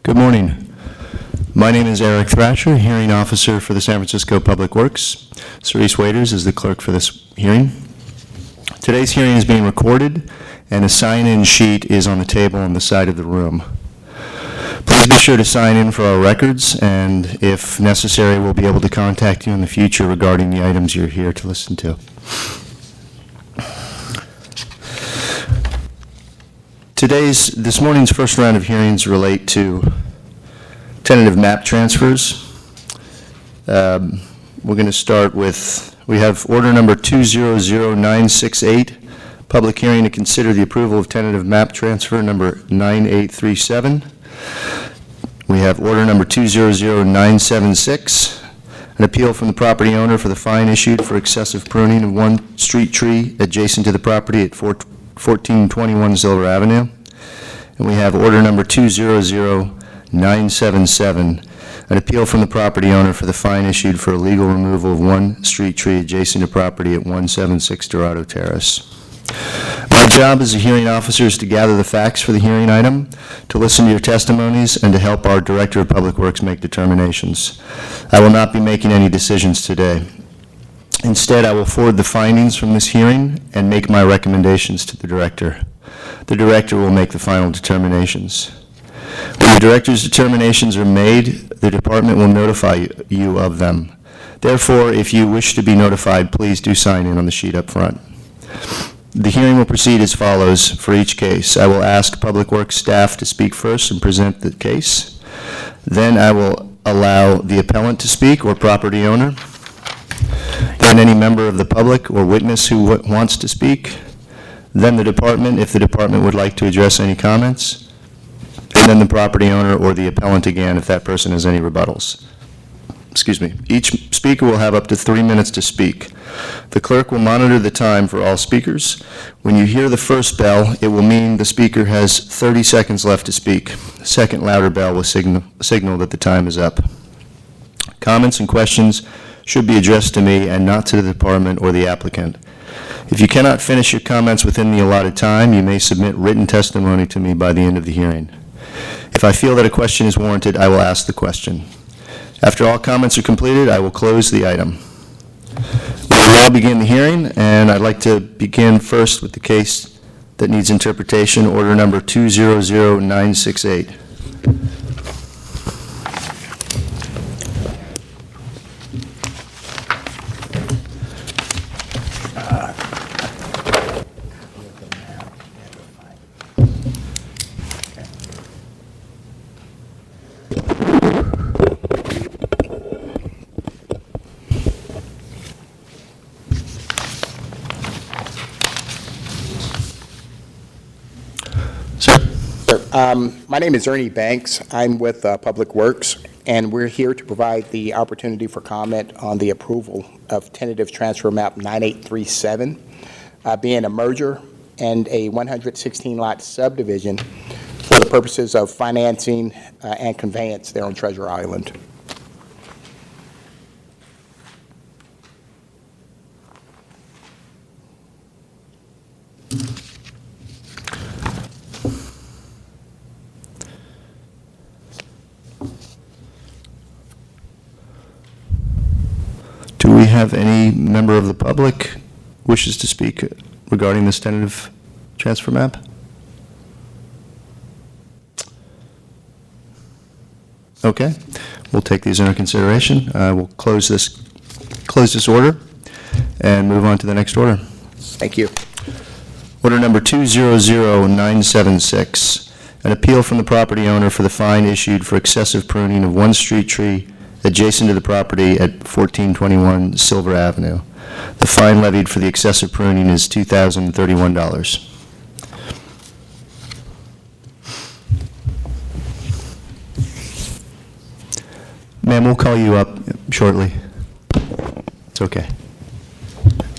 Good morning. My name is Eric Thrasher, hearing officer for the San Francisco Public Works. Cerise Waiters is the clerk for this hearing. Today's hearing is being recorded, and a sign-in sheet is on the table on the side of the room. Please be sure to sign in for our records, and if necessary, we'll be able to contact you in the future regarding the items you're here to listen to. This morning's first round of hearings relate to tentative map transfers. We're going to start with, we have order number 200968, public hearing to consider the approval of tentative map transfer number 9837. We have order number 200976, an appeal from the property owner for the fine issued for excessive pruning of one street tree adjacent to the property at 1421 Silver Avenue. And we have order number 200977, an appeal from the property owner for the fine issued for illegal removal of one street tree adjacent to property at 176 Dorado Terrace. My job as a hearing officer is to gather the facts for the hearing item, to listen to your testimonies, and to help our Director of Public Works make determinations. I will not be making any decisions today. Instead, I will forward the findings from this hearing and make my recommendations to the Director. The Director will make the final determinations. When the Director's determinations are made, the Department will notify you of them. Therefore, if you wish to be notified, please do sign in on the sheet up front. The hearing will proceed as follows for each case. I will ask Public Works staff to speak first and present the case. Then I will allow the appellant to speak or property owner. Then any member of the public or witness who wants to speak. Then the department, if the department would like to address any comments. And then the property owner or the appellant again, if that person has any rebuttals. Excuse me. Each speaker will have up to 3 minutes to speak. The clerk will monitor the time for all speakers. When you hear the first bell, it will mean the speaker has 30 seconds left to speak. The second louder bell will signal that the time is up. Comments and questions should be addressed to me and not to the department or the applicant. If you cannot finish your comments within the allotted time, you may submit written testimony to me by the end of the hearing. If I feel that a question is warranted, I will ask the question. After all comments are completed, I will close the item. We will now begin the hearing, and I'd like to begin first with the case that needs interpretation, order number 200968. My name is Ernie Banks. I'm with Public Works, and we're here to provide the opportunity for comment on the approval of tentative transfer map 9837, being a merger and a 116-lot subdivision for the purposes of financing and conveyance there on Treasure Island. Do we have any member of the public wishes to speak regarding this tentative transfer map? Okay, we'll take these under consideration. We'll close this order and move on to the next order. Thank you. Order number 200976, an appeal from the property owner for the fine issued for excessive pruning of one street tree adjacent to the property at 1421 Silver Avenue. The fine levied for the excessive pruning is $2,031. Ma'am, we'll call you up shortly. It's okay.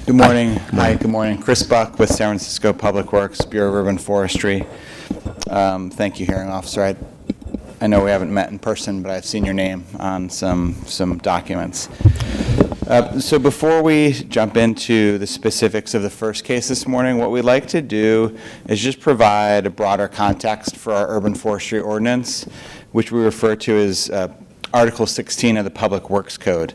Good morning. Hi, good morning. Chris Buck with San Francisco Public Works, Bureau of Urban Forestry. Thank you, hearing officer. I know we haven't met in person, but I've seen your name on some documents. So before we jump into the specifics of the first case this morning, what we'd like to do is just provide a broader context for our urban forestry ordinance. which we refer to as Article 16 of the Public Works Code.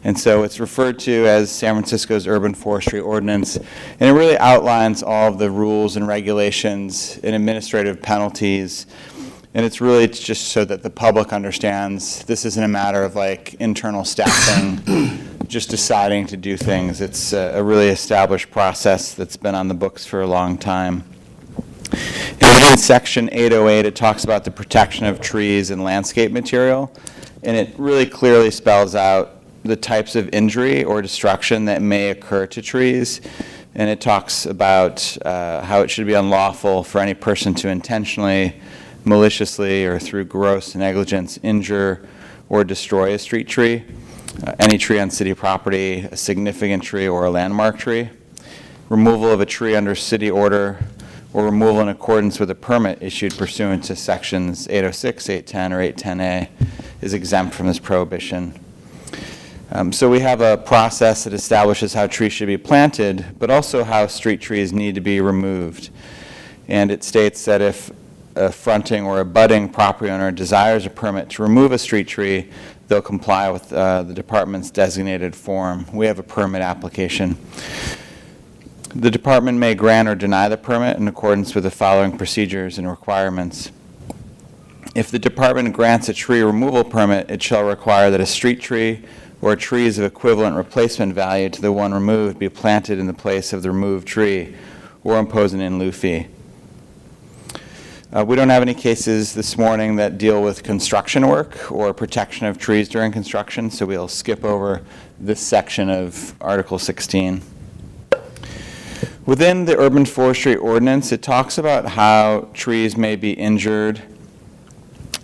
And so it's referred to as San Francisco's Urban Forestry Ordinance, and it really outlines all of the rules and regulations and administrative penalties. And it's really just so that the public understands this isn't a matter of like internal staffing, just deciding to do things. It's a really established process that's been on the books for a long time. And within Section 808, it talks about the protection of trees and landscape material, and it really clearly spells out the types of injury or destruction that may occur to trees. And it talks about how it should be unlawful for any person to intentionally, maliciously, or through gross negligence injure or destroy a street tree, any tree on city property, a significant tree, or a landmark tree. Removal of a tree under city order or removal in accordance with a permit issued pursuant to Sections 806, 810, or 810A is exempt from this prohibition. So we have a process that establishes how trees should be planted, but also how street trees need to be removed. And it states that if a fronting or a budding property owner desires a permit to remove a street tree, they'll comply with the department's designated form. We have a permit application. The department may grant or deny the permit in accordance with the following procedures and requirements. If the department grants a tree removal permit, it shall require that a street tree or trees of equivalent replacement value to the one removed be planted in the place of the removed tree, or impose an in lieu fee. We don't have any cases this morning that deal with construction work or protection of trees during construction, so we'll skip over this section of Article 16. Within the Urban Forestry Ordinance, it talks about how trees may be injured.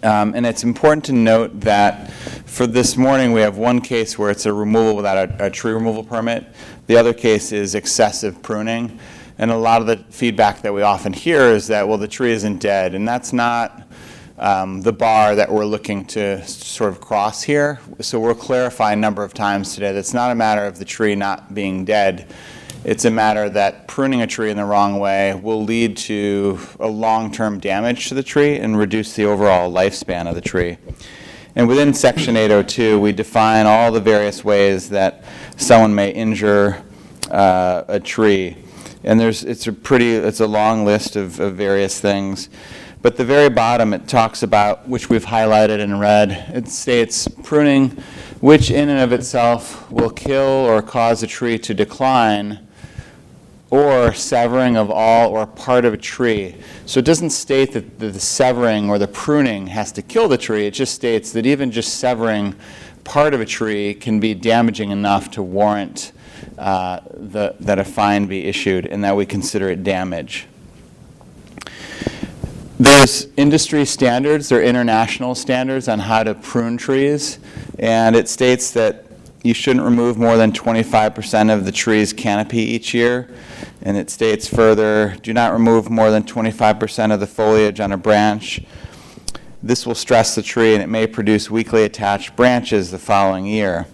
And it's important to note that for this morning, we have one case where it's a removal without a tree removal permit. The other case is excessive pruning. And a lot of the feedback that we often hear is that, well, the tree isn't dead. And that's not the bar that we're looking to sort of cross here. So we'll clarify a number of times today that it's not a matter of the tree not being dead. It's a matter that pruning a tree in the wrong way will lead to a long-term damage to the tree and reduce the overall lifespan of the tree. And within Section 802, we define all the various ways that someone may injure a tree. And it's a long list of various things. But the very bottom, it talks about, which we've highlighted in red, it states pruning, which in and of itself will kill or cause a tree to decline, or severing of all or part of a tree. So it doesn't state that the severing or the pruning has to kill the tree. It just states that even just severing part of a tree can be damaging enough to warrant that a fine be issued and that we consider it damage. There's industry standards, there are international standards on how to prune trees, and it states that you shouldn't remove more than 25% of the tree's canopy each year. And it states further, do not remove more than 25% of the foliage on a branch. This will stress the tree and it may produce weakly attached branches the following year.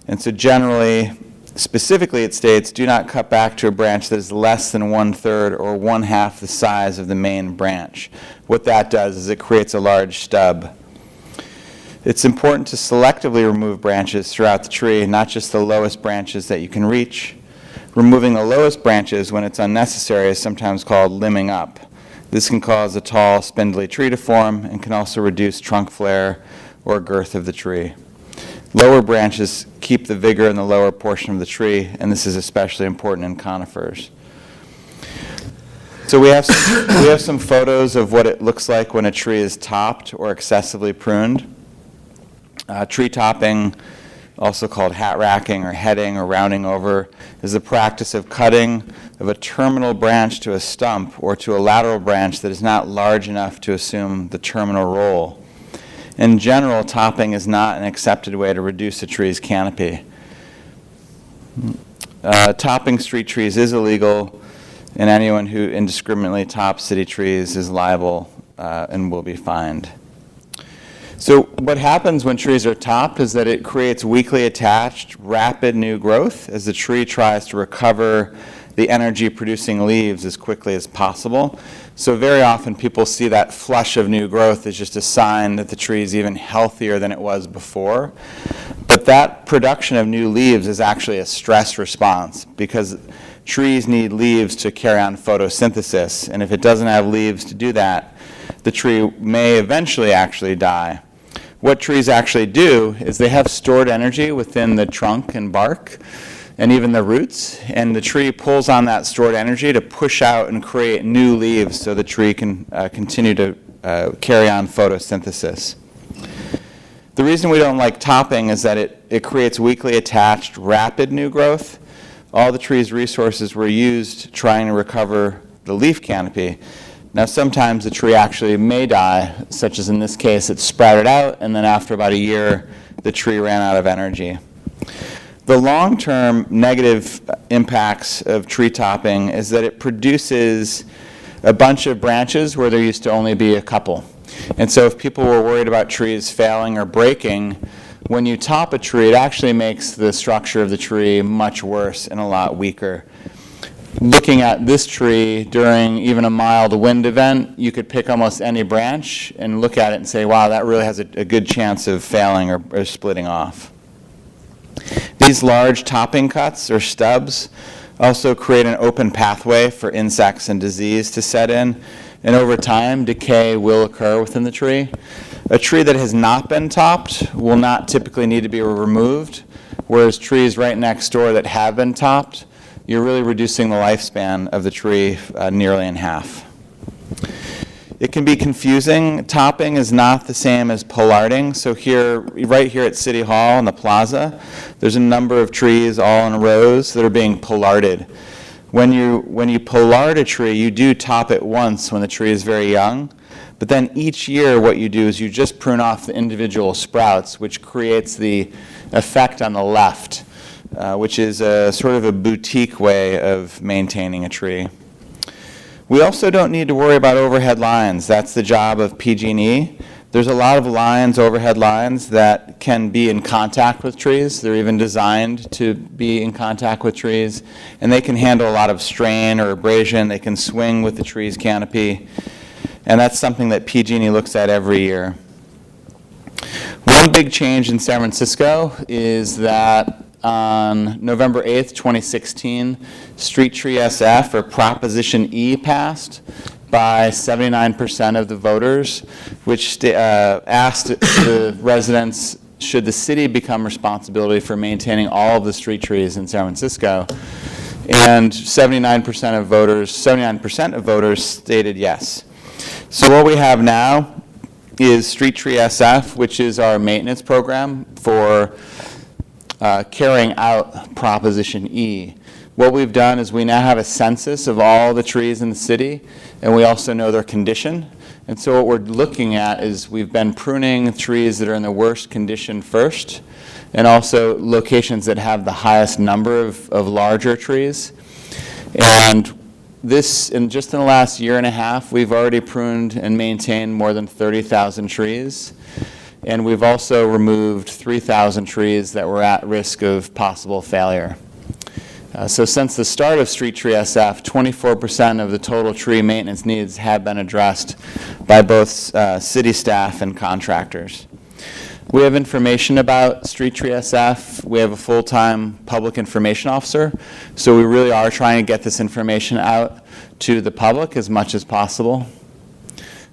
And so generally, specifically it states, do not cut back to a branch that is less than 1/3 or 1/2 the size of the main branch. What that does is it creates a large stub. It's important to selectively remove branches throughout the tree, not just the lowest branches that you can reach. Removing the lowest branches when it's unnecessary is sometimes called limbing up. This can cause a tall, spindly tree to form and can also reduce trunk flare or girth of the tree. Lower branches keep the vigor in the lower portion of the tree, and this is especially important in conifers. So we have some photos of what it looks like when a tree is topped or excessively pruned. Tree topping, also called hat racking or heading or rounding over, is the practice of cutting of a terminal branch to a stump or to a lateral branch that is not large enough to assume the terminal role. In general, topping is not an accepted way to reduce a tree's canopy. Topping street trees is illegal, and anyone who indiscriminately tops city trees is liable and will be fined. So what happens when trees are topped is that it creates weakly attached, rapid new growth as the tree tries to recover the energy-producing leaves as quickly as possible. So very often people see that flush of new growth as just a sign that the tree is even healthier than it was before. But that production of new leaves is actually a stress response, because trees need leaves to carry on photosynthesis. And if it doesn't have leaves to do that, the tree may eventually actually die. What trees actually do is they have stored energy within the trunk and bark and even the roots, and the tree pulls on that stored energy to push out and create new leaves so the tree can continue to carry on photosynthesis. The reason we don't like topping is that it creates weakly attached, rapid new growth. All the tree's resources were used trying to recover the leaf canopy. Now, sometimes the tree actually may die, such as in this case, it sprouted out, and then after about a year, the tree ran out of energy. The long-term negative impacts of tree topping is that it produces a bunch of branches where there used to only be a couple. And so if people were worried about trees failing or breaking, when you top a tree, it actually makes the structure of the tree much worse and a lot weaker. Looking at this tree during even a mild wind event, you could pick almost any branch and look at it and say, wow, that really has a good chance of failing or splitting off. These large topping cuts or stubs also create an open pathway for insects and disease to set in, and over time, decay will occur within the tree. A tree that has not been topped will not typically need to be removed, whereas trees right next door that have been topped, you're really reducing the lifespan of the tree nearly in half. It can be confusing. Topping is not the same as pollarding. So here, right here at City Hall in the plaza, there's a number of trees all in rows that are being pollarded. When you pollard a tree, you do top it once when the tree is very young, but then each year what you do is you just prune off the individual sprouts, which creates the effect on the left, which is a sort of a boutique way of maintaining a tree. We also don't need to worry about overhead lines. That's the job of PG&E. There's a lot of lines, overhead lines, that can be in contact with trees. They're even designed to be in contact with trees, and they can handle a lot of strain or abrasion. They can swing with the tree's canopy, and that's something that PG&E looks at every year. One big change in San Francisco is that on November 8th, 2016, Street Tree SF, or Proposition E, passed by 79% of the voters, which asked the residents, should the city become responsibility for maintaining all of the street trees in San Francisco? And 79% of voters stated yes. So what we have now is Street Tree SF, which is our maintenance program for carrying out Proposition E. What we've done is we now have a census of all the trees in the city, and we also know their condition. And so what we're looking at is we've been pruning trees that are in the worst condition first, and also locations that have the highest number of larger trees. And just in the last year and a half, we've already pruned and maintained more than 30,000 trees. And we've also removed 3,000 trees that were at risk of possible failure. So since the start of Street Tree SF, 24% of the total tree maintenance needs have been addressed by both city staff and contractors. We have information about Street Tree SF. We have a full-time public information officer, so we really are trying to get this information out to the public as much as possible.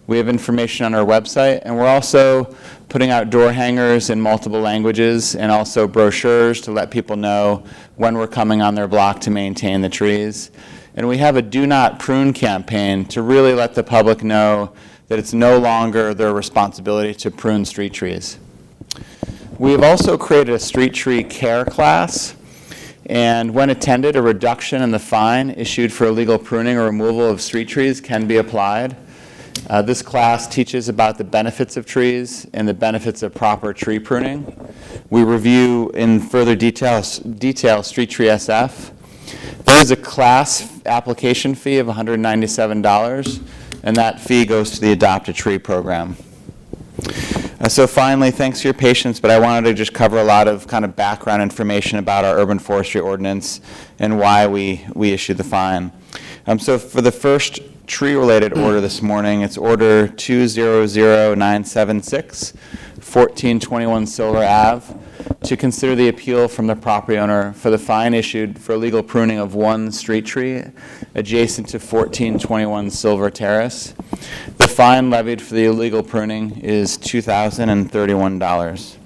We have information on our website, and we're also putting out door hangers in multiple languages and also brochures to let people know when we're coming on their block to maintain the trees. And we have a Do Not Prune campaign to really let the public know that it's no longer their responsibility to prune street trees. We have also created a street tree care class, and when attended, a reduction in the fine issued for illegal pruning or removal of street trees can be applied. This class teaches about the benefits of trees and the benefits of proper tree pruning. We review in further detail Street Tree SF. There is a class application fee of $197, and that fee goes to the Adopt a Tree program. So finally, thanks for your patience, but I wanted to just cover a lot of kind of background information about our urban forestry ordinance and why we issued the fine. So for the first tree-related order this morning, it's Order 200976, 1421 Silver Ave, to consider the appeal from the property owner for the fine issued for illegal pruning of one street tree adjacent to 1421 Silver Terrace. The fine levied for the illegal pruning is $2,031.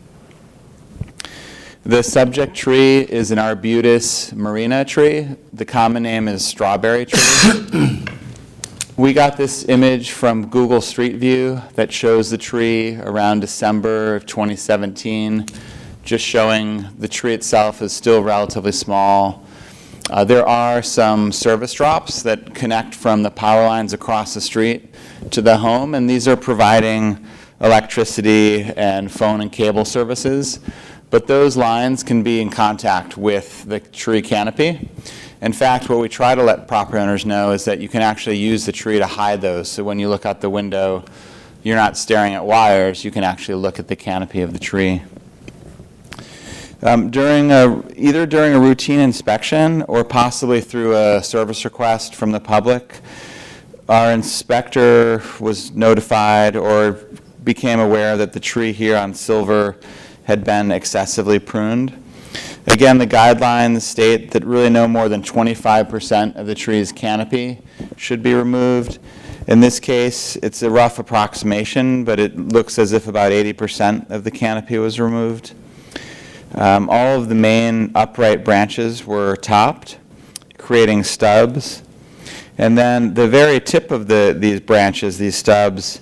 The subject tree is an Arbutus marina tree. The common name is strawberry tree. We got this image from Google Street View that shows the tree around December of 2017, just showing the tree itself is still relatively small. There are some service drops that connect from the power lines across the street to the home, and these are providing electricity and phone and cable services. But those lines can be in contact with the tree canopy. In fact, what we try to let property owners know is that you can actually use the tree to hide those. So when you look out the window, you're not staring at wires, you can actually look at the canopy of the tree. Either during a routine inspection or possibly through a service request from the public, our inspector was notified or became aware that the tree here on Silver had been excessively pruned. Again, the guidelines state that really no more than 25% of the tree's canopy should be removed. In this case, it's a rough approximation, but it looks as if about 80% of the canopy was removed. All of the main upright branches were topped, creating stubs. And then the very tip of these branches, these stubs,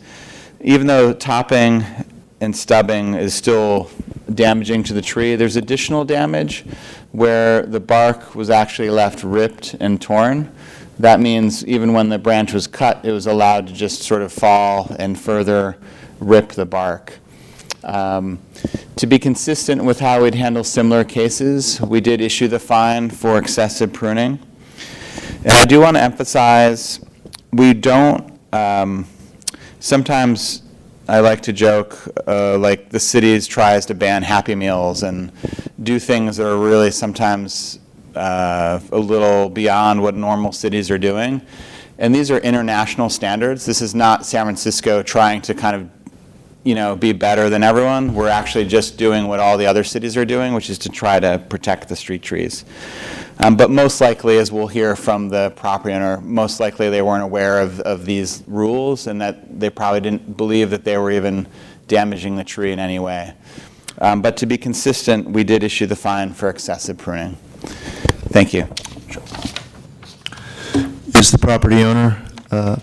even though topping and stubbing is still damaging to the tree, there's additional damage where the bark was actually left ripped and torn. That means even when the branch was cut, it was allowed to just sort of fall and further rip the bark. To be consistent with how we'd handle similar cases, we did issue the fine for excessive pruning. And I do want to emphasize, we don't, sometimes I like to joke, like the city tries to ban Happy Meals and do things that are really sometimes a little beyond what normal cities are doing. And these are international standards. This is not San Francisco trying to kind of, be better than everyone. We're actually just doing what all the other cities are doing, which is to try to protect the street trees. But most likely, as we'll hear from the property owner, most likely they weren't aware of these rules and that they probably didn't believe that they were even damaging the tree in any way. But to be consistent, we did issue the fine for excessive pruning. Thank you. Is the property owner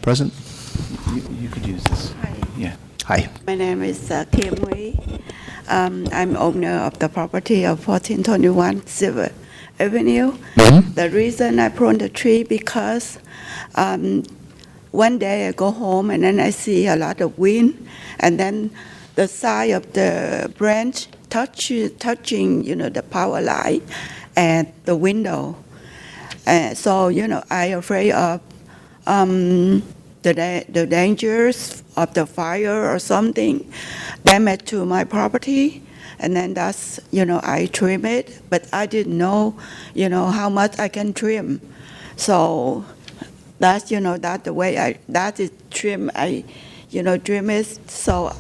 present? You could use this. Hi. Yeah. Hi. My name is Kim Wei. I'm owner of the property of 1421 Silver Avenue. Mhm. The reason I pruned the tree because one day I go home and then I see a lot of wind, and then the side of the branch touching, the power line and the window. So, I afraid of the dangers of the fire or something damage to my property. And then that's, I trim it, but I didn't know, how much I can trim. So that's, that's the way that is trim, trim it. So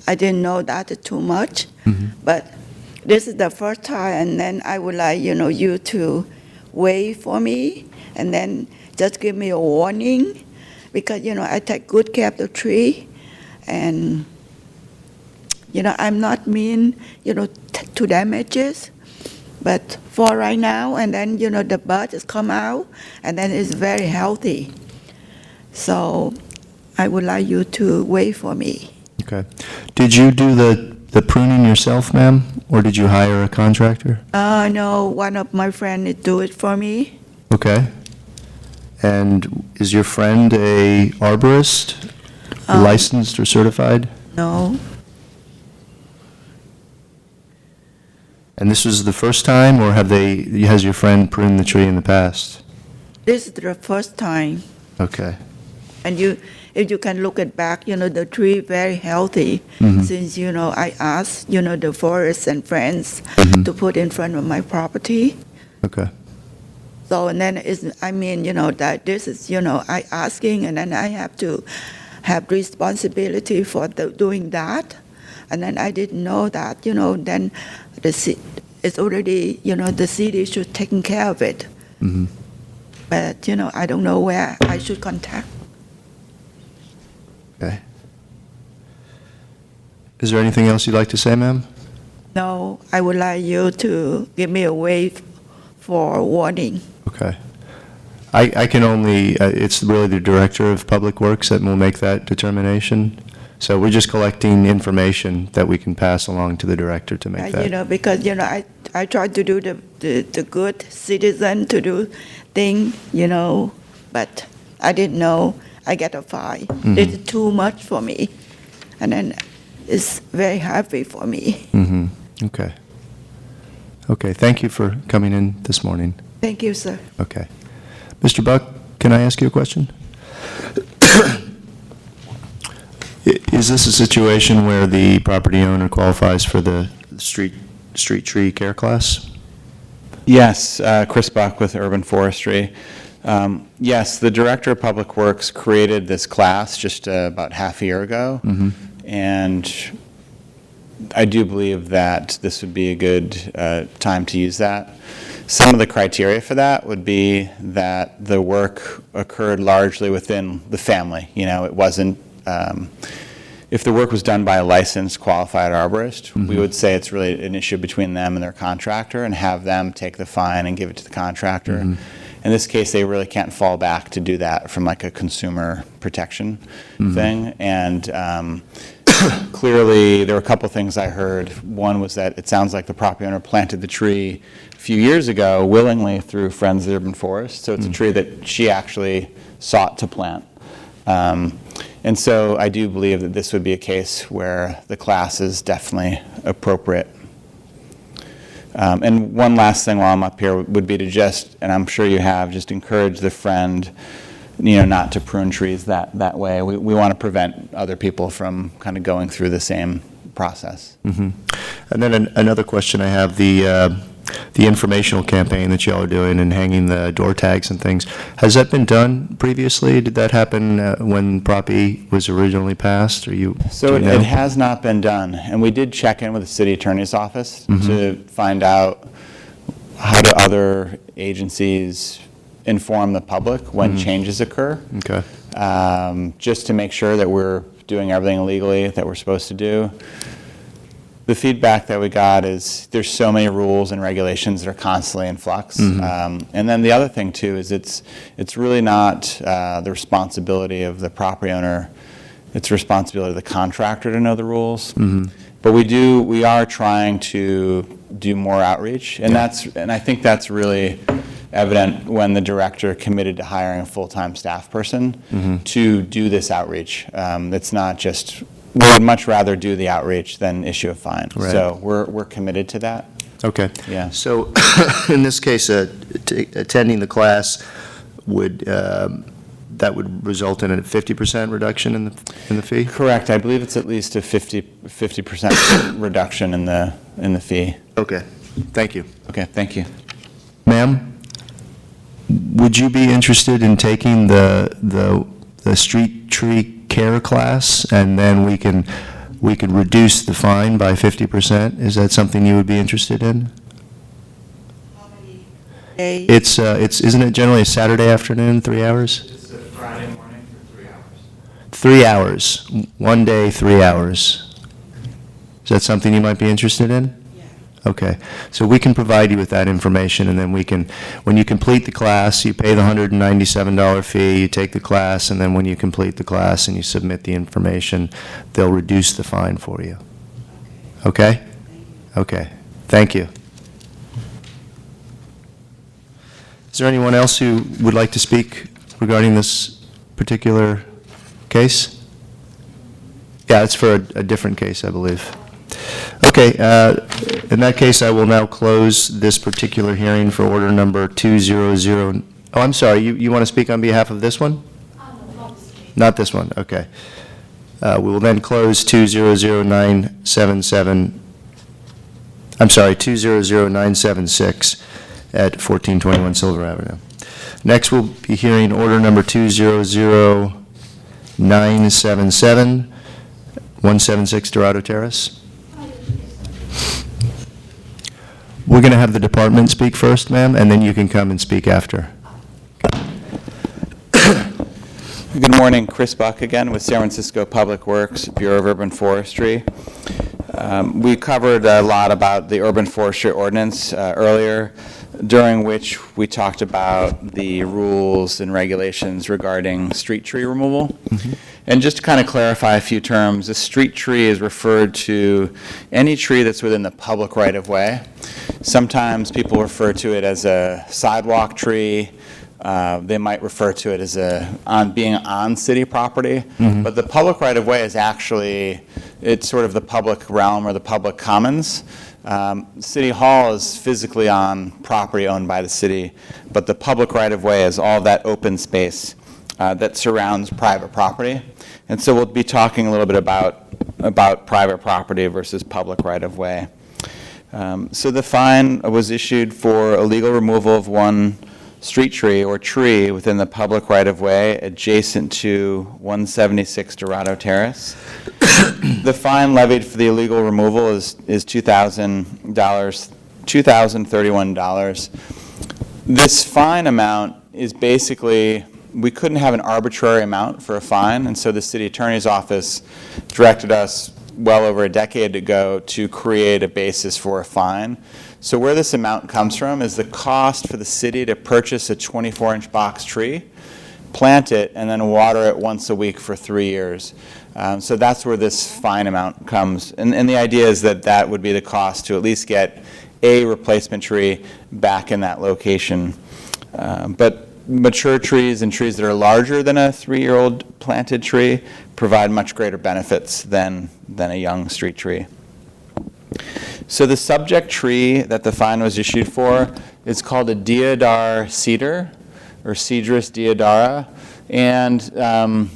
I didn't know that too much. Mm-hmm. But this is the first time, and then I would like, you to wait for me and then just give me a warning because, I take good care of the tree and, I'm not mean, to damages, but for right now, and then, the bud has come out, and then it's very healthy. So I would like you to wait for me. Okay. Did you do the pruning yourself, ma'am, or did you hire a contractor? No, one of my friends do it for me. Okay. And is your friend a arborist, licensed or certified? No, And this was the first time, or has your friend pruned the tree in the past? this is the first time. Okay. And if you can look at back, the tree very healthy since, I asked, the forest and friends to put in front of my property. Okay. So, and then that this is, I asking, and then I have to have responsibility for doing that. And then I didn't know that, then it's already, the city should taking care of it. But, I don't know where I should contact. Okay. Is there anything else you'd like to say, ma'am? No, I would like you to give me a way for warning. Okay. I can only, it's really the Director of Public Works that will make that determination. So we're just collecting information that we can pass along to the Director to make that. Because, I try to do the good citizen to do thing, but I didn't know I get a fine. It's too much for me. And then it's very heavy for me. Okay. Okay, thank you for coming in this morning. Thank you, sir. Okay. Mr. Buck, can I ask you a question? Is this a situation where the property owner qualifies for the street tree care class? Yes, Chris Buck with Urban Forestry. Yes, the Director of Public Works created this class just about half a year ago. And I do believe that this would be a good time to use that. Some of the criteria for that would be that the work occurred largely within the family. It wasn't, if the work was done by a licensed qualified arborist, we would say it's really an issue between them and their contractor and have them take the fine and give it to the contractor. In this case, they really can't fall back to do that from like a consumer protection thing. And clearly, there were a couple things I heard. One was that it sounds like the property owner planted the tree a few years ago willingly through Friends of the Urban Forest. So it's a tree that she actually sought to plant. And so I do believe that this would be a case where the class is definitely appropriate. And one last thing while I'm up here would be to just, and I'm sure you have, just encourage the friend, not to prune trees that way. We want to prevent other people from kind of going through the same process. And then another question I have, the informational campaign that y'all are doing and hanging the door tags and things, has that been done previously? Did that happen when Prop E was originally passed, or you? So do you know? it has not been done, and we did check in with the city attorney's office to find out how do other agencies inform the public when changes occur. Okay. Just to make sure that we're doing everything legally that we're supposed to do. The feedback that we got is there's so many rules and regulations that are constantly in flux. And then the other thing too is it's really not the responsibility of the property owner. It's the responsibility of the contractor to know the rules. But we are trying to do more outreach, and I think that's really evident when the director committed to hiring a full-time staff person to do this outreach. It's not just, we would much rather do the outreach than issue a fine. Right. So we're committed to that. Okay. Yeah. So in this case, attending the class would, that would result in a 50% reduction in the fee? Correct. I believe it's at least a 50% reduction in the fee. Okay. Thank you. Okay, thank you. Ma'am, would you be interested in taking the street tree care class, and then we can reduce the fine by 50%? Is that something you would be interested in? Hey, Isn't it generally a Saturday afternoon, 3 hours? It's a Friday morning for 3 hours. 3 hours, one day, 3 hours. Is that something you might be interested in? Okay, so we can provide you with that information, and then we can, when you complete the class, you pay the $197 fee, you take the class, and then when you complete the class and you submit the information, they'll reduce the fine for you. Okay? Okay, thank you. Is there anyone else who would like to speak regarding this particular case? Yeah, it's for a different case, I believe. Okay, in that case, I will now close this particular hearing for order number 200. Oh, I'm sorry, you want to speak on behalf of this one? On the policy case. Not this one, okay. We will then close 200977, I'm sorry, 200976 at 1421 Silver Avenue. Next, we'll be hearing order number 200977, 176 Dorado Terrace. We're going to have the department speak first, ma'am, and then you can come and speak after. Good morning, Chris Buck again with San Francisco Public Works, Bureau of Urban Forestry. We covered a lot about the urban forestry ordinance earlier, during which we talked about the rules and regulations regarding street tree removal. And just to kind of clarify a few terms, a street tree is referred to any tree that's within the public right-of-way. Sometimes people refer to it as a sidewalk tree. They might refer to it as being on city property. But the public right-of-way is actually, it's sort of the public realm or the public commons. City Hall is physically on property owned by the city, but the public right-of-way is all that open space that surrounds private property. And so we'll be talking a little bit about private property versus public right-of-way. So the fine was issued for illegal removal of one street tree or tree within the public right-of-way adjacent to 176 Dorado Terrace. The fine levied for the illegal removal is $2,031. This fine amount is basically, we couldn't have an arbitrary amount for a fine, and so the city attorney's office directed us well over a decade ago to create a basis for a fine. So where this amount comes from is the cost for the city to purchase a 24-inch box tree, plant it, and then water it once a week for 3 years. So that's where this fine amount comes. And the idea is that that would be the cost to at least get a replacement tree back in that location. But mature trees and trees that are larger than a 3-year-old planted tree provide much greater benefits than a young street tree. So the subject tree that the fine was issued for is called a deodar cedar, or Cedrus deodara. And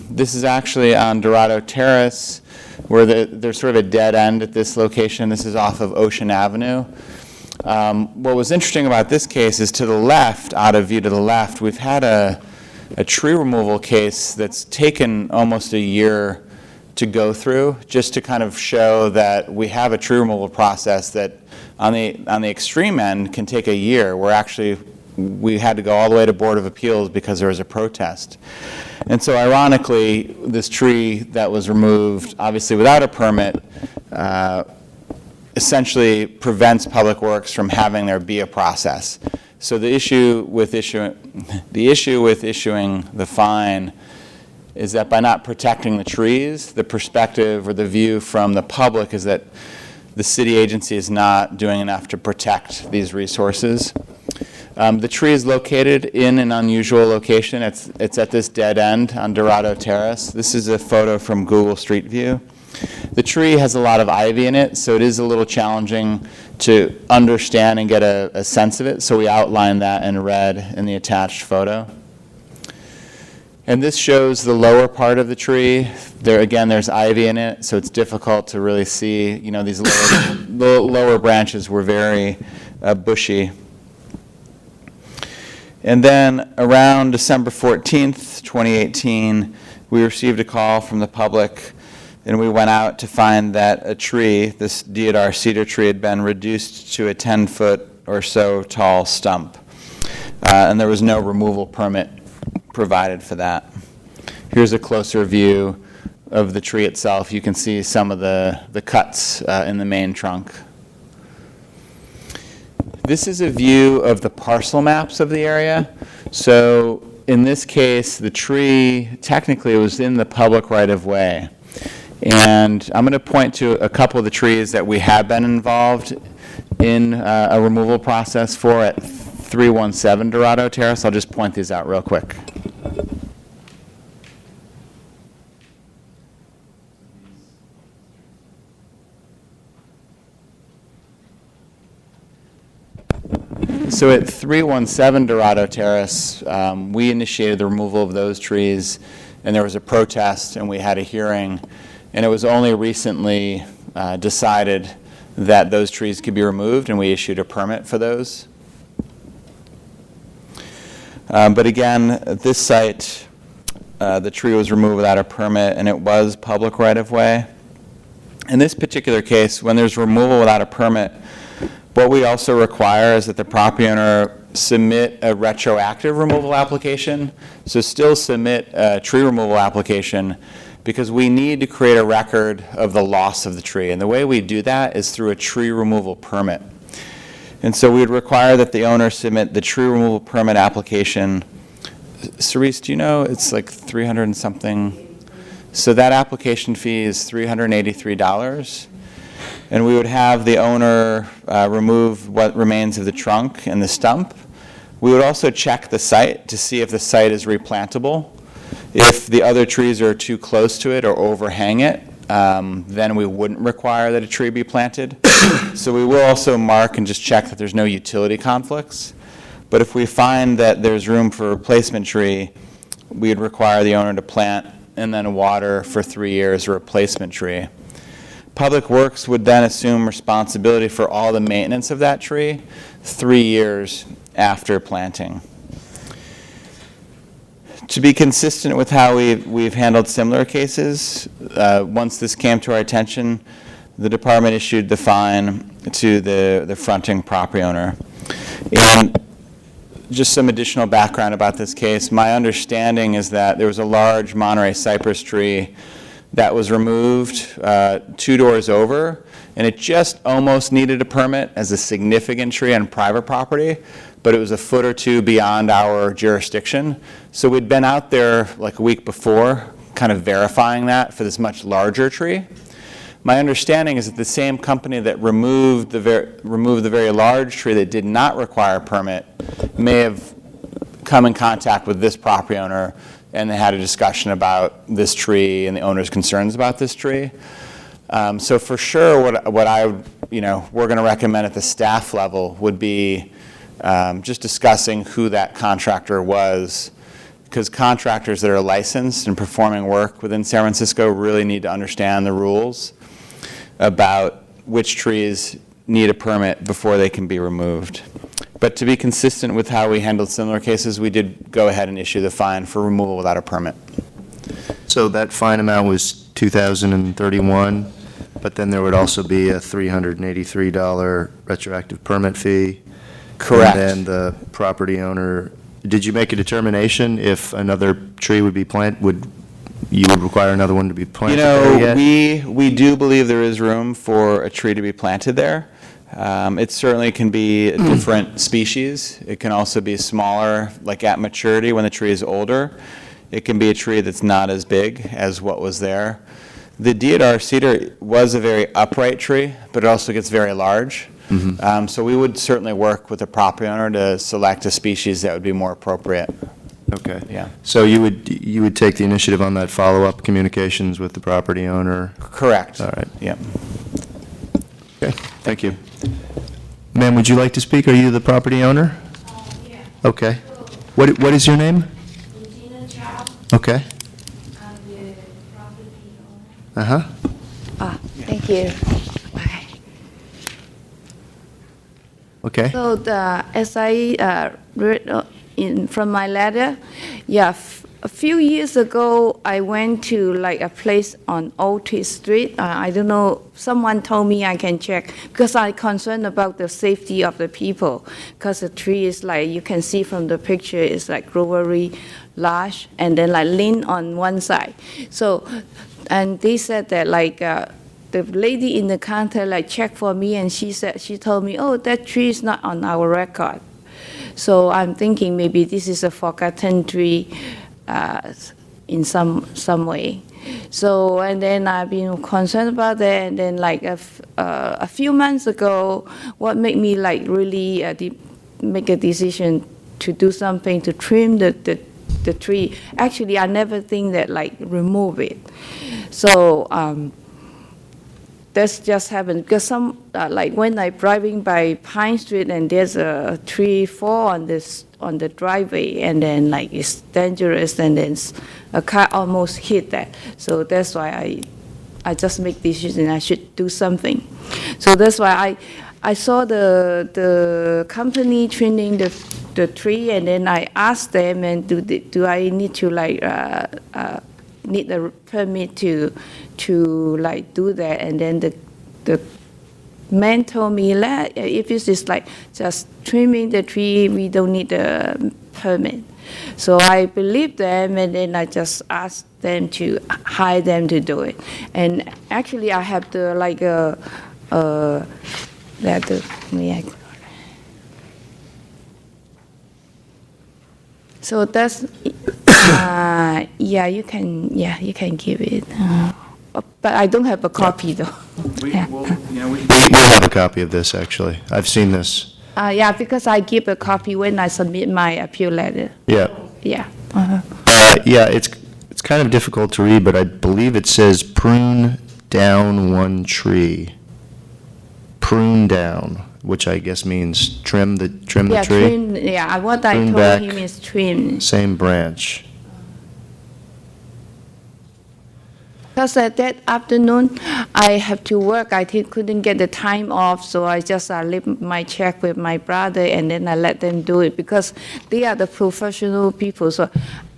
this is actually on Dorado Terrace, where there's sort of a dead end at this location. This is off of Ocean Avenue. What was interesting about this case is to the left, out of view to the left, we've had a tree removal case that's taken almost a year to go through, just to kind of show that we have a tree removal process that on the extreme end can take a year, where actually we had to go all the way to Board of Appeals because there was a protest. And so ironically, this tree that was removed, obviously without a permit, essentially prevents Public Works from having there be a process. So the issue with issuing the fine is that by not protecting the trees, the perspective or the view from the public is that the city agency is not doing enough to protect these resources. The tree is located in an unusual location. It's at this dead end on Dorado Terrace. This is a photo from Google Street View. The tree has a lot of ivy in it, so it is a little challenging to understand and get a sense of it. So we outline that in red in the attached photo. And this shows the lower part of the tree. There again, there's ivy in it, so it's difficult to really see. You know, these lower branches were very bushy. And then around December 14th, 2018, we received a call from the public, and we went out to find that a tree, this deodar cedar tree, had been reduced to a 10-foot or so tall stump. And there was no removal permit provided for that. Here's a closer view of the tree itself. You can see some of the cuts in the main trunk. This is a view of the parcel maps of the area. So in this case, the tree, technically it was in the public right-of-way. And I'm going to point to a couple of the trees that we have been involved in a removal process for at 317 Dorado Terrace. I'll just point these out real quick. So at 317 Dorado Terrace, we initiated the removal of those trees, and there was a protest, and we had a hearing, and it was only recently decided that those trees could be removed, and we issued a permit for those. But again, at this site, the tree was removed without a permit, and it was public right-of-way. In this particular case, when there's removal without a permit, what we also require is that the property owner submit a retroactive removal application. So still submit a tree removal application, because we need to create a record of the loss of the tree. And the way we do that is through a tree removal permit. And so we would require that the owner submit the tree removal permit application. Cerise, do you know, it's like 300 and something? So that application fee is $383. And we would have the owner remove what remains of the trunk and the stump. We would also check the site to see if the site is replantable. If the other trees are too close to it or overhang it, then we wouldn't require that a tree be planted. So we will also mark and just check that there's no utility conflicts. But if we find that there's room for a replacement tree, we'd require the owner to plant and then water for 3 years a replacement tree. Public Works would then assume responsibility for all the maintenance of that tree 3 years after planting. To be consistent with how we've handled similar cases, once this came to our attention, the department issued the fine to the fronting property owner. And just some additional background about this case, my understanding is that there was a large Monterey cypress tree that was removed 2 doors over, and it just almost needed a permit as a significant tree on private property, but it was a foot or two beyond our jurisdiction. So we'd been out there like a week before, kind of verifying that for this much larger tree. My understanding is that the same company that removed the very large tree that did not require a permit may have come in contact with this property owner, and they had a discussion about this tree and the owner's concerns about this tree. So for sure, what we're going to recommend at the staff level would be just discussing who that contractor was, because contractors that are licensed and performing work within San Francisco really need to understand the rules about which trees need a permit before they can be removed. But to be consistent with how we handled similar cases, we did go ahead and issue the fine for removal without a permit. So that fine amount was $2,031, but then there would also be a $383 retroactive permit fee. Correct. And then the property owner, did you make a determination if another tree would be you would require another one to be planted there yet? We do believe there is room for a tree to be planted there. It certainly can be a different species. It can also be smaller, like at maturity when the tree is older. It can be a tree that's not as big as what was there. The deodar cedar was a very upright tree, but it also gets very large. So we would certainly work with the property owner to select a species that would be more appropriate. Okay. Yeah. So you would take the initiative on that follow-up communications with the property owner? Correct. All right. Yep. Okay, thank you. Ma'am, would you like to speak? Are you the property owner? Yeah. Okay. What is your name? Regina Chow, Okay. I'm the property owner. Uh-huh. Thank you. Okay. So as I read from my letter, a few years ago, I went to like a place on Otis Street. I don't know, someone told me I can check because I'm concerned about the safety of the people, because the tree is like, you can see from the picture, it's like very large and then like lean on one side. So, and they said that like, the lady in the counter like checked for me, and she told me, oh, that tree is not on our record. So I'm thinking maybe this is a forgotten tree in some way. So, and then I've been concerned about that, and then like a few months ago, what made me like really make a decision to do something to trim the tree. Actually, I never think that like remove it. So, that's just happened because like when I'm driving by Pine Street and there's a tree fall on the driveway, and then like it's dangerous, and then a car almost hit that. So that's why I just make decision I should do something. So that's why I saw the company trimming the tree, and then I asked them, and do I need to like need a permit to like do that? And then the man told me that if it's just like just trimming the tree, we don't need a permit. So I believe them, and then I just asked them to hire them to do it. And actually, I have the like so that's you can give it. But I don't have a copy though. We Yeah. We have a copy of this, actually. I've seen this. Yeah, because I give a copy when I submit my appeal letter. Yeah. Yeah. Yeah, it's kind of difficult to read, but I believe it says prune down one tree. Prune down, which I guess means trim the Yeah, tree. trim, yeah, what I Prune told back. him is trim. Same branch. Because that afternoon, I have to work. I couldn't get the time off, so I just leave my check with my brother, and then I let them do it because they are the professional people. So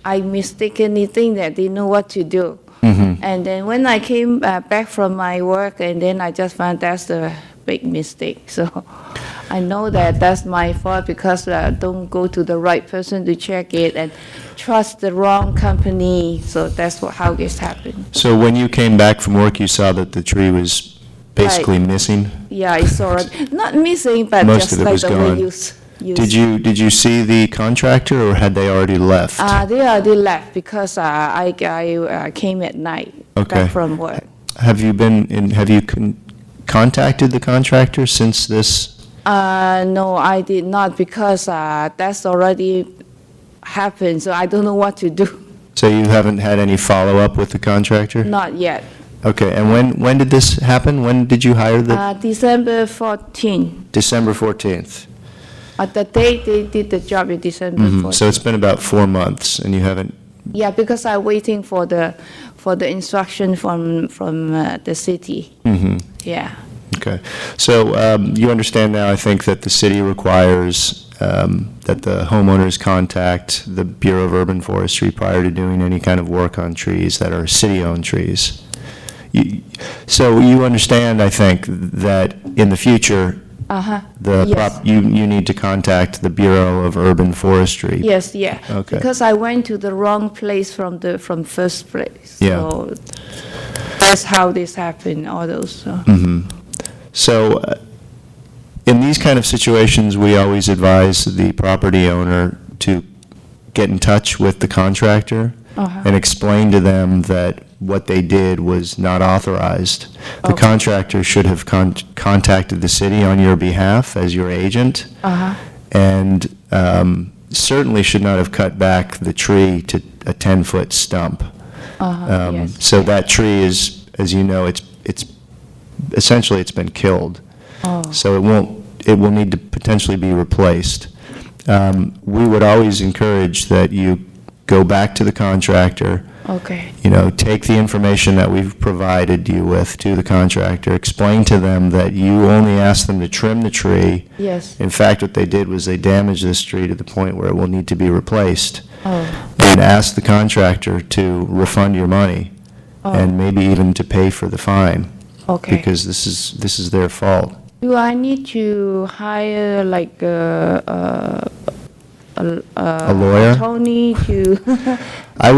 I mistakenly think that they know what to do. And then when I came back from my work, and then I just found that's a big mistake. So I know that that's my fault because I don't go to the right person to check it and trust the wrong company. So that's how this happened. So when you came back from work, you saw that the tree was basically missing? Yeah, it's already not missing, but Most just of it like was the gone. way you. Did you see the contractor, or had they already left? They already left because I came at night Okay. back from work. Have you contacted the contractor since this? No, I did not because that's already happened. So I don't know what to do. So you haven't had any follow-up with the contractor? Not yet. Okay, and when did this happen? When did you hire the, December 14. December 14th? The day they did the job in December 14. So it's been about 4 months, and you haven't, Yeah, because I'm waiting for the instruction from the city. Yeah. okay. So you understand now, I think, that the city requires that the homeowners contact the Bureau of Urban Forestry prior to doing any kind of work on trees that are city-owned trees. So you understand, I think, that in the future, Yes. you need to contact the Bureau of Urban Forestry. Yes, yeah. Okay. Because I went to the wrong place from first place. Yeah. So that's how this happened, all those. So in these kind of situations, we always advise the property owner to get in touch with the contractor and explain to them that what they did was not authorized. The contractor should have contacted the city on your behalf as your agent, and certainly should not have cut back the tree to a 10-foot stump. Yes. So that tree is, as you know, it's essentially it's been killed. So it will need to potentially be replaced. We would always encourage that you go back to the contractor, Okay. take the information that we've provided you with to the contractor, explain to them that you only asked them to trim the tree. Yes. In fact, what they did was they damaged this tree to the point where it will need to be replaced. Oh. And ask the contractor to refund your money, and maybe even to pay for the fine, Okay. because this is their fault. Do I need to hire like A lawyer? attorney to? I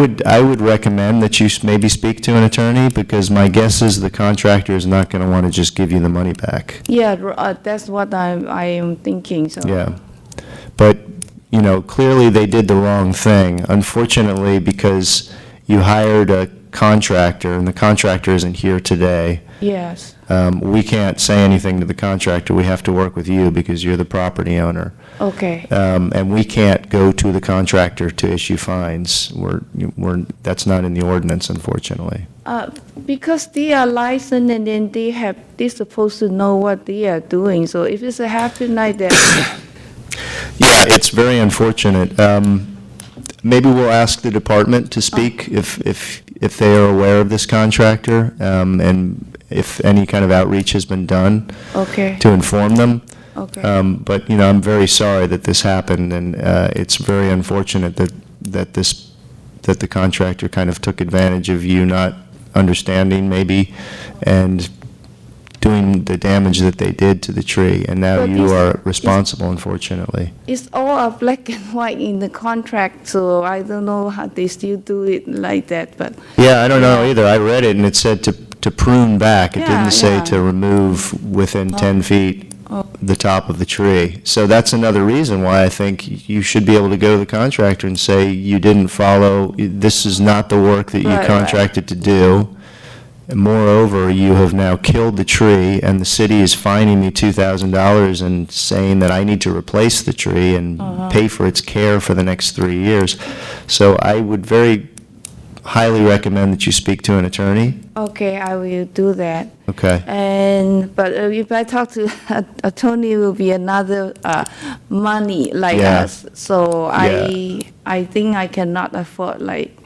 would recommend that you maybe speak to an attorney, because my guess is the contractor is not going to want to just give you the money back. Yeah, that's what I am thinking. So. Yeah. But, clearly they did the wrong thing. Unfortunately, because you hired a contractor, and the contractor isn't here today, Yes. we can't say anything to the contractor. We have to work with you because you're the property owner. Okay. And we can't go to the contractor to issue fines. That's not in the ordinance, unfortunately. Because they are licensed and then they're supposed to know what they are doing. So if it's happening like that, Yeah, it's very unfortunate. Maybe we'll ask the department to speak if they are aware of this contractor, and if any kind of outreach has been done okay, to inform them. okay. But, you know, I'm very sorry that this happened, and it's very unfortunate that the contractor kind of took advantage of you not understanding maybe, and doing the damage that they did to the tree, and now But you this are responsible, unfortunately. It's all a black and white in the contract, so I don't know how they still do it like that, but, Yeah, I don't know either. I read it, and it said to prune back. It Yeah, didn't say yeah. to remove within 10 feet Oh. the top of the tree. So that's another reason why I think you should be able to go to the contractor and say, you didn't follow, this is not the work that you Right, right. contracted to do. And moreover, you have now killed the tree, and the city is fining me $2,000 and saying that I need to replace the tree and pay for its care for the next 3 years. So I would very highly recommend that you speak to an attorney. okay, I will do that. Okay. But if I talk to attorney, it will be another money like Yeah. us. So I think I cannot afford like,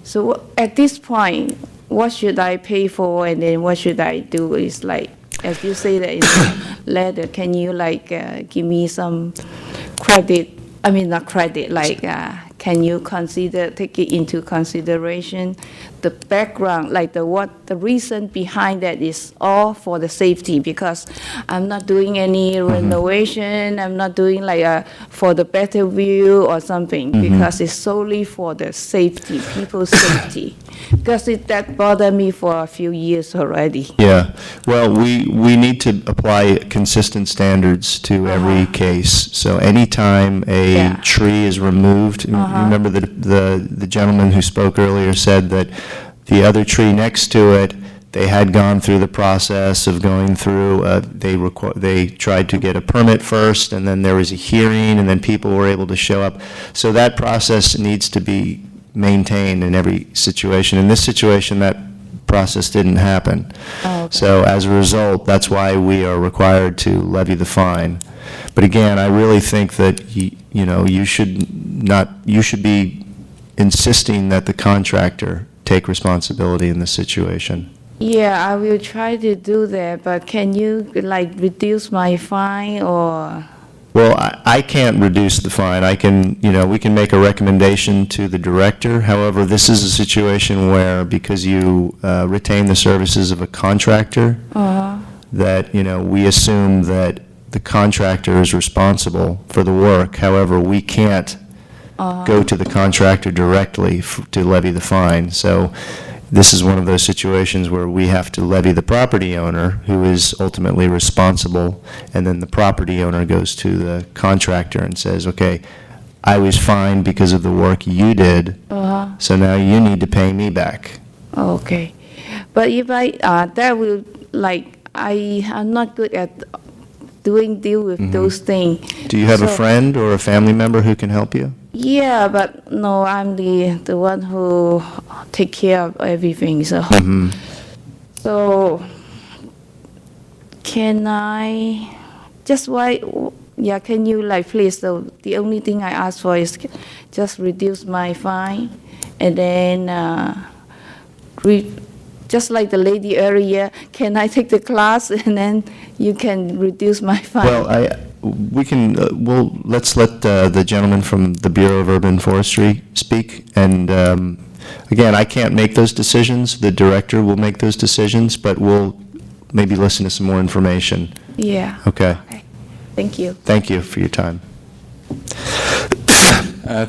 so at this point, what should I pay for and then what should I do is like, as you say that in the letter, can you like give me some credit? I mean, not credit, like, can you take it into consideration, the background, like the reason behind that is all for the safety, because I'm not doing any renovation, I'm not doing like for the better view or something, because it's solely for the safety, people's safety. Because that bothered me for a few years already. Yeah, well, we need to apply consistent standards to every case. So anytime a Yeah. tree is removed, remember the gentleman who spoke earlier said that the other tree next to it, they had gone through the process of going through, they tried to get a permit first, and then there was a hearing, and then people were able to show up. So that process needs to be maintained in every situation. In this situation, that process didn't happen. Oh, okay. So as a result, that's why we are required to levy the fine. But again, I really think that, you should be insisting that the contractor take responsibility in this situation. Yeah, I will try to do that, but can you like reduce my fine or? Well, I can't reduce the fine. I can, we can make a recommendation to the director. However, this is a situation where, because you retain the services of a contractor, that, we assume that the contractor is responsible for the work. However, we can't go to the contractor directly to levy the fine. So this is one of those situations where we have to levy the property owner, who is ultimately responsible, and then the property owner goes to the contractor and says, okay, I was fined because of the work you did, so now you need to pay me back. Okay, but if that will, like, I'm not good at deal with those things. Do you have a So- friend or a family member who can help you? Yeah, but no, I'm the one who take care of everything, so. So, can I, can you like please, so the only thing I ask for is just reduce my fine, and then, just like the lady earlier, can I take the class and then you can reduce my fine? Well, we can, let's let the gentleman from the Bureau of Urban Forestry speak. And again, I can't make those decisions. The director will make those decisions, but we'll maybe listen to some more information. Yeah. Okay. Okay. Thank you. Thank you for your time.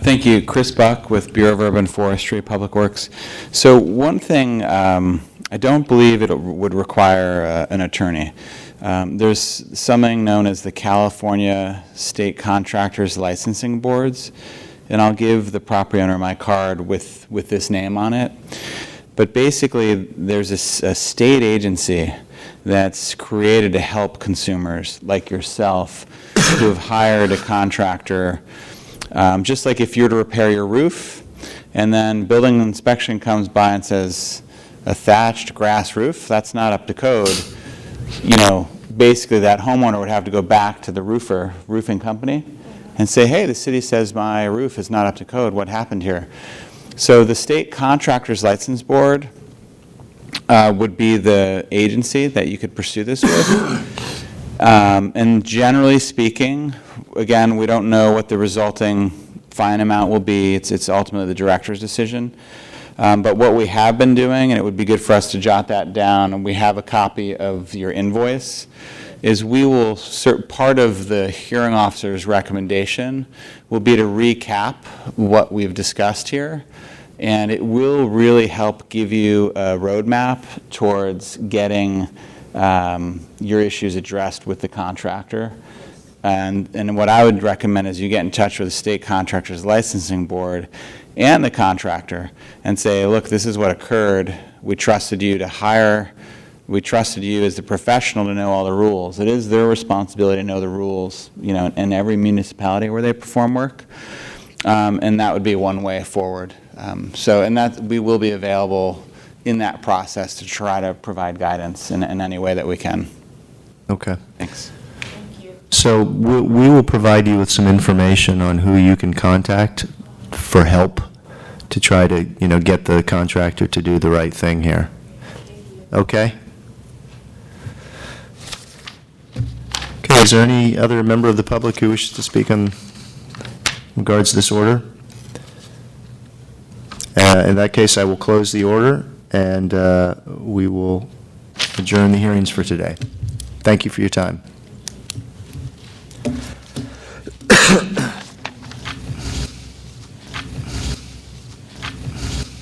Thank you. Chris Buck with Bureau of Urban Forestry, Public Works. So one thing, I don't believe it would require an attorney. There's something known as the California State Contractors Licensing Boards, and I'll give the property owner my card with this name on it. But basically, there's a state agency that's created to help consumers like yourself who have hired a contractor. Just like if you were to repair your roof, and then building inspection comes by and says, a thatched grass roof, that's not up to code. You know, basically that homeowner would have to go back to the roofing company, and say, hey, the city says my roof is not up to code. What happened here? So the State Contractors License Board would be the agency that you could pursue this with. And generally speaking, again, we don't know what the resulting fine amount will be. It's ultimately the director's decision. But what we have been doing, and it would be good for us to jot that down, and we have a copy of your invoice, is we will, part of the hearing officer's recommendation will be to recap what we've discussed here, and it will really help give you a roadmap towards getting your issues addressed with the contractor. And what I would recommend is you get in touch with the State Contractors Licensing Board and the contractor and say, look, this is what occurred. We trusted you to hire. We trusted you as the professional to know all the rules. It is their responsibility to know the rules, you know, in every municipality where they perform work. And that would be one way forward. And that we will be available in that process to try to provide guidance in any way that we can. Okay. Thanks. So we will provide you with some information on who you can contact for help to try to, you know, get the contractor to do the right thing here. Okay? Okay, is there any other member of the public who wishes to speak in regards to this order? In that case, I will close the order, and we will adjourn the hearings for today. Thank you for your time.